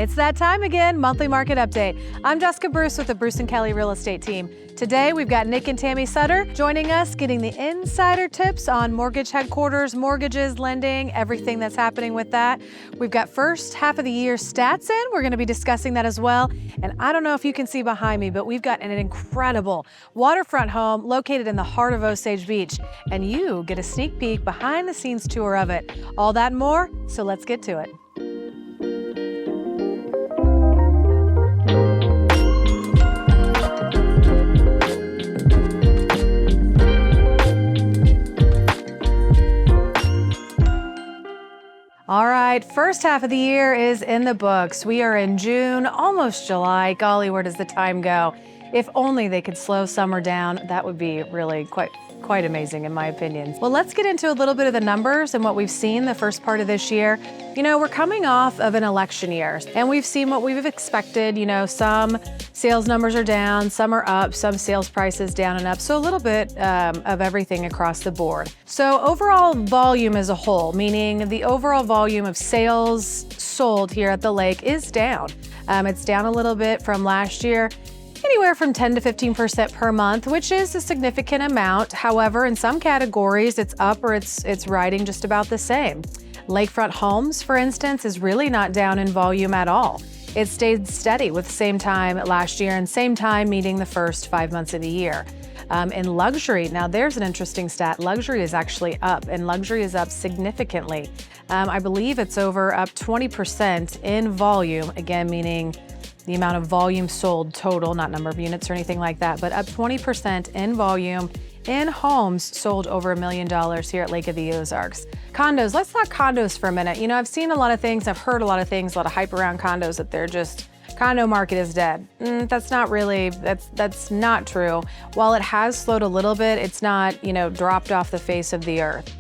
It's that time again, monthly market update. I'm Jessica Bruce with the Bruce & Kelly Real Estate Team. Today, we've got Nick and Tammie Sutter joining us, getting the insider tips on mortgage headquarters, mortgages, lending, everything that's happening with that. We've got first half of the year stats in. We're going to be discussing that as well. And I don't know if you can see behind me, but we've got an incredible waterfront home located in the heart of Osage Beach. And you get a sneak peek behind the scenes tour of it. All that and more, so let's get to it. All right, first half of the year is in the books. We are in June, almost July. Golly, where does the time go? If only they could slow summer down, that would be really quite amazing in my opinion. Well, let's get into a little bit of the numbers and what we've seen the first part of this year. You know, we're coming off of an election year and we've seen what we've expected. You know, some sales numbers are down, some are up, some sales prices down and up. So a little bit of everything across the board. So overall volume as a whole, meaning the overall volume of sales sold here at the lake is down. It's down a little bit from last year. Anywhere from 10 to 15% per month, which is a significant amount. However, in some categories, it's up or it's riding just about the same. Lakefront Homes, for instance, is really not down in volume at all. It stayed steady with same time last year and same time meeting the first 5 months of the year. In luxury, now there's an interesting stat. Luxury is actually up, and luxury is up significantly. I believe it's over up 20% in volume, again, meaning the amount of volume sold total, not number of units or anything like that, but up 20% in volume in homes sold over $1 million here at Lake of the Ozarks. Condos, let's talk condos for a minute. You know, I've seen a lot of things, I've heard a lot of things, a lot of hype around condos that they're just, condo market is dead. That's not true. While it has slowed a little bit, it's not, you know, dropped off the face of the earth.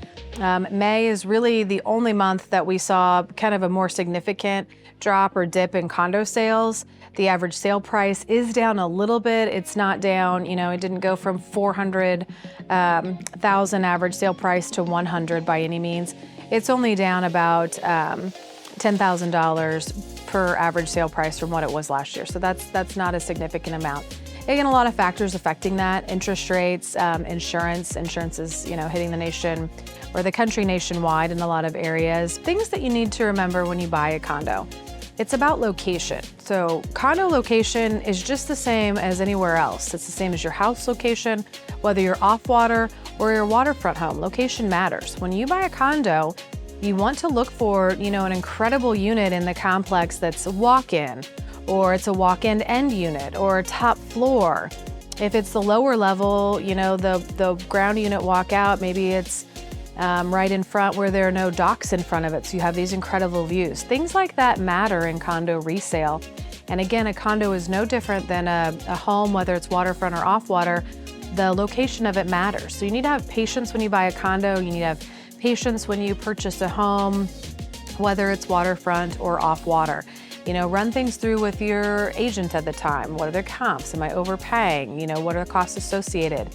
May is really the only month that we saw kind of a more significant drop or dip in condo sales. The average sale price is down a little bit. It's not down, you know, it didn't go from 400,000 average sale price to 100 by any means. It's only down about $10,000 per average sale price from what it was last year. So that's not a significant amount. Again, a lot of factors affecting that. Interest rates, insurance. Insurance is, you know, hitting the nation or the country nationwide in a lot of areas. Things that you need to remember when you buy a condo. It's about location. So condo location is just the same as anywhere else. It's the same as your house location, whether you're off water or your waterfront home. Location matters. When you buy a condo, you want to look for, you know, an incredible unit in the complex that's a walk-in, or it's a walk-in end unit, or a top floor. If it's the lower level, you know, the ground unit walkout, maybe it's right in front where there are no docks in front of it, so you have these incredible views. Things like that matter in condo resale. And again, a condo is no different than a home, whether it's waterfront or off water. The location of it matters. So you need to have patience when you buy a condo. You need to have patience when you purchase a home, whether it's waterfront or off water. You know, run things through with your agent at the time. What are their comps? Am I overpaying? You know, what are the costs associated?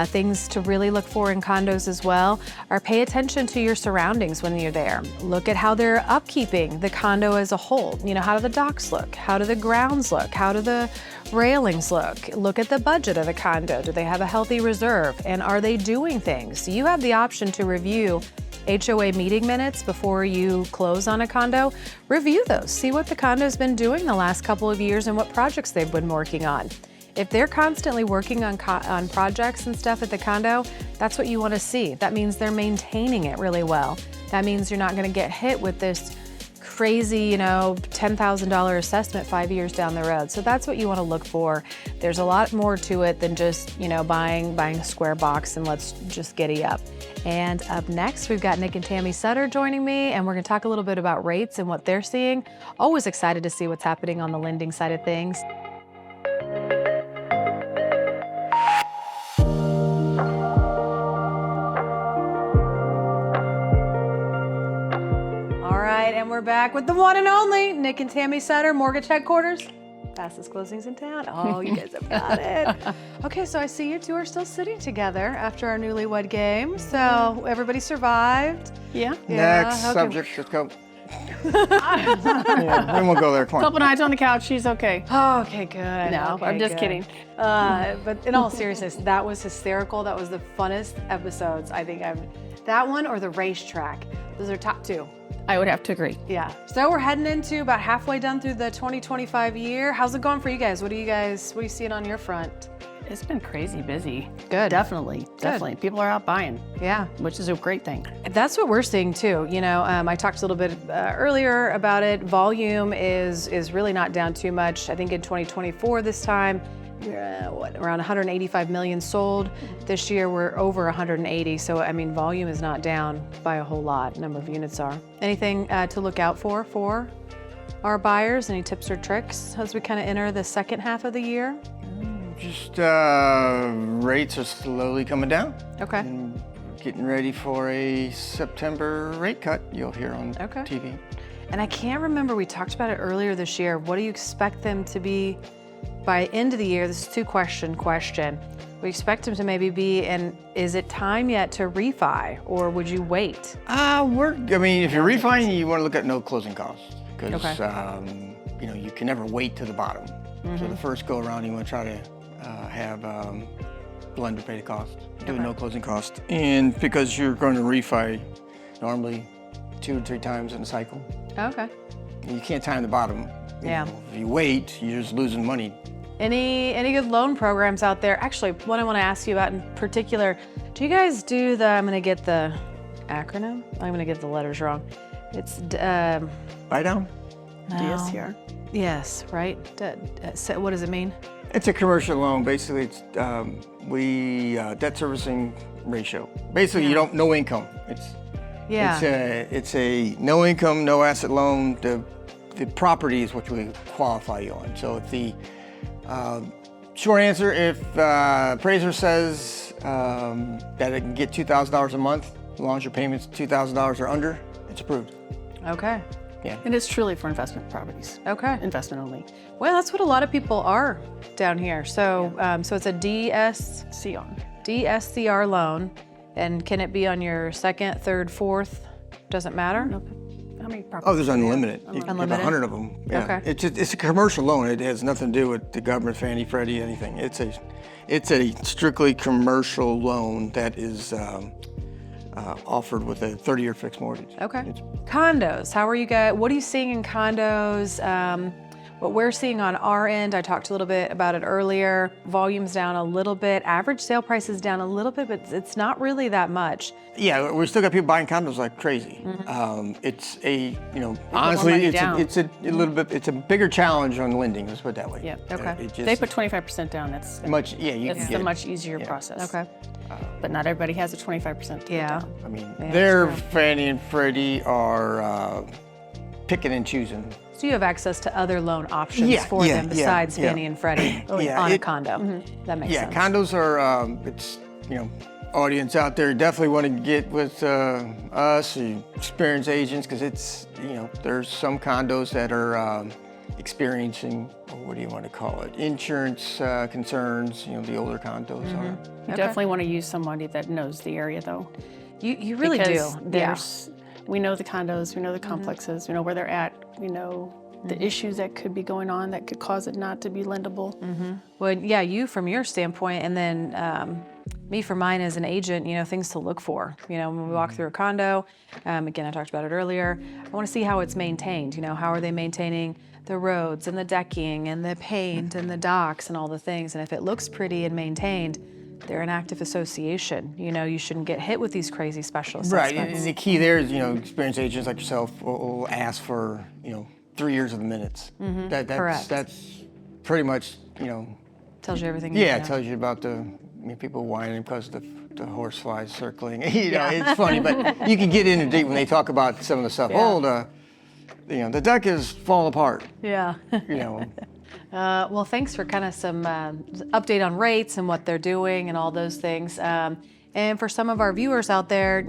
Things to really look for in condos as well are pay attention to your surroundings when you're there. Look at how they're upkeeping the condo as a whole. You know, how do the docks look? How do the grounds look? How do the railings look? Look at the budget of the condo. Do they have a healthy reserve? And are they doing things? You have the option to review HOA meeting minutes before you close on a condo. Review those. See what the condo's been doing the last couple of years and what projects they've been working on. If they're constantly working on projects and stuff at the condo, that's what you want to see. That means they're maintaining it really well. That means you're not going to get hit with this crazy, you know, $10,000 assessment 5 years down the road. So that's what you want to look for. There's a lot more to it than just, you know, buying a square box and let's just giddy up. And up next, we've got Nick and Tammie Sutter joining me, and we're going to talk a little bit about rates and what they're seeing. Always excited to see what's happening on the lending side of things. And we're back with the one and only Nick and Tammie Sutter, Mortgage Headquarters. Fastest closings in town. Oh, you guys have got it. Okay, so I see you two are still sitting together after our newlywed game. So everybody survived. Yeah. Next subject, let's go. Yeah, we won't go there. Come on. Couple nights on the couch, she's okay. Oh, okay, good. No, Okay, I'm just good. kidding. But in all seriousness, that was hysterical. That was the funnest episodes I think I've. That one or the racetrack. Those are top two. I would have to agree. Yeah. So we're heading into about halfway done through the 2025 year. How's it going for you guys? What are you seeing on your front? It's been crazy busy. Good. Definitely. People are out buying. Yeah. Which is a great thing. That's what we're seeing too. You know, I talked a little bit earlier about it. Volume is really not down too much. I think in 2024 this time, around 185 million sold. This year we're over 180. So I mean, volume is not down by a whole lot. Number of units are. Anything to look out for our buyers? Any tips or tricks as we kind of enter the second half of the year? Just rates are slowly coming down. Okay. And getting ready for a September rate cut. You'll hear on Okay. TV. And I can't remember, we talked about it earlier this year. What do you expect them to be by end of the year? This is a question. We expect them to maybe be, and is it time yet to refi, or would you wait? I mean, if you're refining, you want to look at no closing costs because Okay. you know, you can never wait to the bottom. So the first go around, you want to try to have lender pay the cost, do Okay. no closing cost, and because you're going to refi normally 2 or 3 times in a cycle, Okay. you can't time the bottom. You Yeah. know, if you wait, you're just losing money. Any good loan programs out there? Actually, what I want to ask you about in particular, do you guys do I'm going to get the acronym. I'm going to get the letters wrong. It's Buy down? no. DSCR. Yes, right. So what does it mean? It's a commercial loan. Basically, it's debt servicing ratio. Basically, you don't no income. Yeah. It's a no income, no asset loan. The property is what we qualify you on. So if the short answer, if appraiser says that it can get $2,000 a month, as long as your payments $2,000 or under, it's approved. Okay. Yeah. And it's truly for investment properties. Okay. Investment only. Well, that's what a lot of people are down here. So, so it's a DSCR loan, and can it be on your second, third, fourth? Doesn't matter. Nope. How many properties? Oh, there's unlimited. You can have Unlimited? 100 of them. Yeah. Okay. It's a commercial loan. It has nothing to do with the government, Fannie, Freddie, anything. It's a strictly commercial loan that is offered with a 30-year fixed mortgage. Okay. Condos. How are you guys? What are you seeing in condos? What we're seeing on our end, I talked a little bit about it earlier. Volume's down a little bit. Average sale price is down a little bit, but it's not really that much. Yeah, we still got people buying condos like crazy. It's honestly, money it's down. a little bit. It's a bigger challenge on lending. Let's put it that way. Yeah. Okay. It just, They put 25% down. That's much. Yeah, you It's can a get it. much easier process. Okay. But not everybody has a 25% to put Yeah. down. I mean, Yeah, their that's true. Fannie and Freddie are picking and choosing. So you have access to other loan options Yeah, for yeah, them yeah, besides yeah. Fannie and Freddie Yeah, on a it- condo. That makes Yeah, sense. condos are. It's audience out there definitely want to get with us, experienced agents, because it's there's some condos that are experiencing, what do you want to call it, insurance concerns. The older condos are. You definitely want to use somebody that knows the area, though. You really Because do. we know the condos, we know the complexes, we know where they're at, we know the issues that could be going on that could cause it not to be lendable. Well, yeah, you from your standpoint, and then me from mine as an agent, things to look for. When we walk through a condo, again, I talked about it earlier, I want to see how it's maintained. How are they maintaining the roads and the decking and the paint and the docks and all the things. And if it looks pretty and maintained, they're an active association. You shouldn't get hit with these crazy special Right, assessments. and the key there is, experienced agents like yourself will ask for, 3 years of the minutes. Correct. That's pretty much, Tells you everything. yeah, you it tells you about people whining because the horse flies circling. Yeah. It's funny, but you can get into deep when they talk about some of the stuff. Yeah. Oh, the deck is falling apart. Yeah. Well, thanks for kind of some update on rates and what they're doing and all those things. And for some of our viewers out there,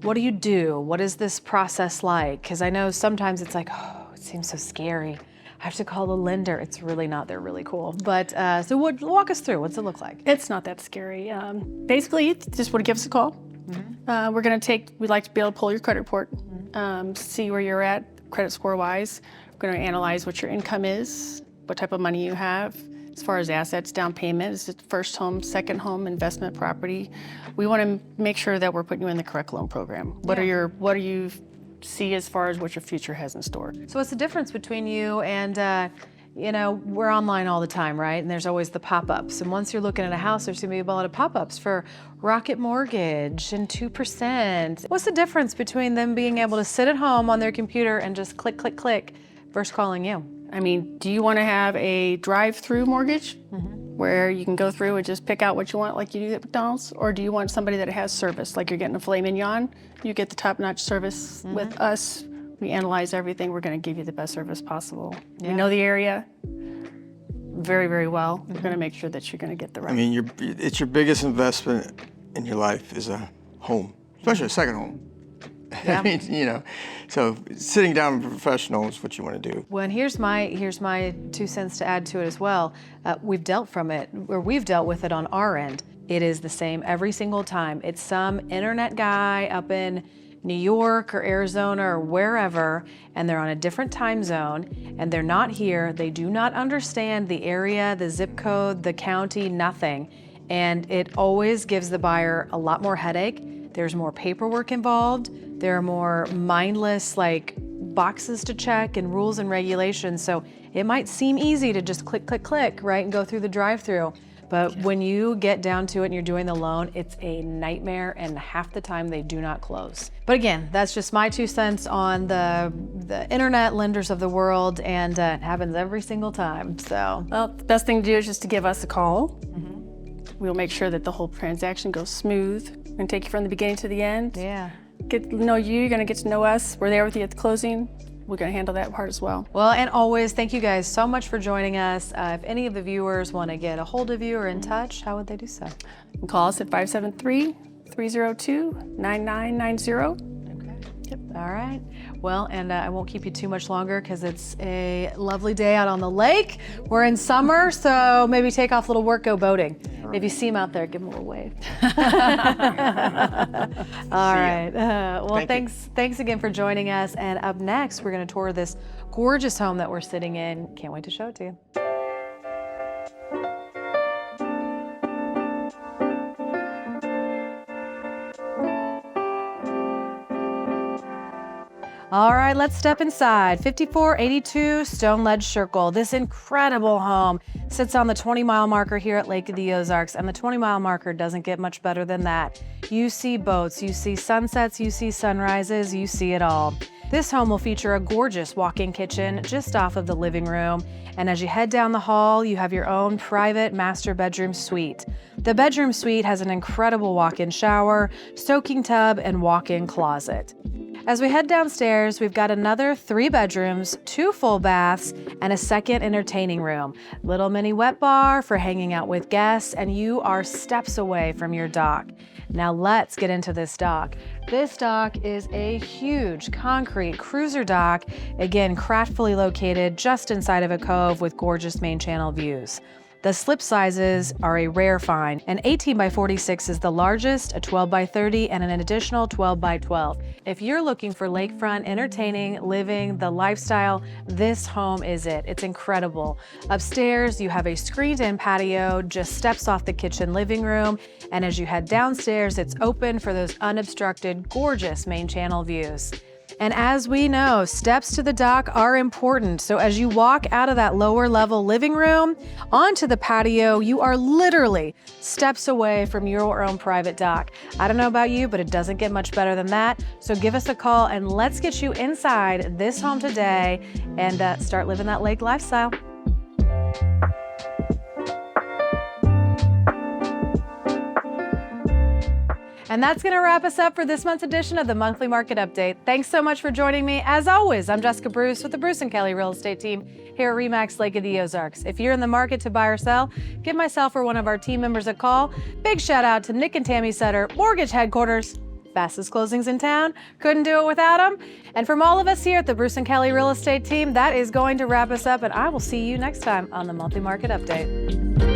what do you do? What is this process like? Because I know sometimes it's like, oh, it seems so scary. I have to call the lender. It's really not. They're really cool. But so walk us through. What's it look like? It's not that scary. Basically, you just want to give us a call. We'd like to be able to pull your credit report, see where you're at credit score wise. We're going to analyze what your income is, what type of money you have, as far as assets, down payment, is it first home, second home, investment property. We want to make sure that we're putting you in the correct loan program. What do you see as far as what your future has in store? So what's the difference between you and, we're online all the time, right? And there's always the pop-ups. And once you're looking at a house, there's gonna be a lot of pop-ups for Rocket Mortgage and 2%. What's the difference between them being able to sit at home on their computer and just click, click, click versus calling you? I mean, do you want to have a drive-through mortgage where you can go through and just pick out what you want like you do at McDonald's? Or do you want somebody that has service, like you're getting a filet mignon? You get the top-notch service with us. We analyze everything. We're going to give you the best service possible. Yeah. We know the area very, very well. We're going to make sure that you're going to get the right. I mean, it's your biggest investment in your life is a home, especially a second home. Yeah. I mean, so sitting down with a professional is what you want to do. Well, and here's my 2 cents to add to it as well. We've dealt with it on our end. It is the same every single time. It's some internet guy up in New York or Arizona or wherever, and they're on a different time zone, and they're not here. They do not understand the area, the zip code, the county, nothing. And it always gives the buyer a lot more headache. There's more paperwork involved. There are more mindless boxes to check and rules and regulations. So it might seem easy to just click, click, click, right, and go through the drive-through. But when you get down to it and you're doing the loan, it's a nightmare, and half the time they do not close. But again, that's just my 2 cents on the internet lenders of the world, and it happens every single time. So, well, the best thing to do is just to give us a call. We'll make sure that the whole transaction goes smooth and take you from the beginning to the end. Yeah. Get to know you, you're gonna get to know us. We're there with you at the closing. We're gonna handle that part as well. Well, and always, thank you guys so much for joining us. If any of the viewers wanna get a hold of you or in touch, how would they do so? You can call us at 573-302-9990. Yep. All right. Well, and I won't keep you too much longer because it's a lovely day out on the lake. We're in summer, so maybe take off a little work, go boating. If you see him out there, give him a little wave. All right. Well, thanks again for joining us. And up next, we're going to tour this gorgeous home that we're sitting in. Can't wait to show it to you. All right, let's step inside. 5482 Stone Ledge Circle. This incredible home sits on the 20-mile marker here at Lake of the Ozarks, and the 20-mile marker doesn't get much better than that. You see boats, you see sunsets, you see sunrises, you see it all. This home will feature a gorgeous walk-in kitchen just off of the living room, and as you head down the hall, you have your own private master bedroom suite. The bedroom suite has an incredible walk-in shower, soaking tub, and walk-in closet. As we head downstairs, we've got another 3 bedrooms, 2 full baths, and a second entertaining room. Little mini wet bar for hanging out with guests, and you are steps away from your dock. Now let's get into this dock. This dock is a huge concrete cruiser dock, again, craftfully located just inside of a cove with gorgeous main channel views. The slip sizes are a rare find. An 18 by 46 is the largest, a 12 by 30, and an additional 12 by 12. If you're looking for lakefront, entertaining, living, the lifestyle, this home is it. It's incredible. Upstairs, you have a screened-in patio, just steps off the kitchen living room, and as you head downstairs, it's open for those unobstructed, gorgeous main channel views. And as we know, steps to the dock are important. So as you walk out of that lower level living room onto the patio, you are literally steps away from your own private dock. I don't know about you, but it doesn't get much better than that. So give us a call and let's get you inside this home today and start living that lake lifestyle. And that's going to wrap us up for this month's edition of the Monthly Market Update. Thanks so much for joining me. As always, I'm Jessica Bruce with the Bruce & Kelly Real Estate Team here at RE/MAX Lake of the Ozarks. If you're in the market to buy or sell, give myself or one of our team members a call. Big shout out to Nick and Tammie Sutter, Mortgage Headquarters. Fastest closings in town. Couldn't do it without them. And from all of us here at the Bruce & Kelly Real Estate Team, that is going to wrap us up, and I will see you next time on the Monthly Market Update.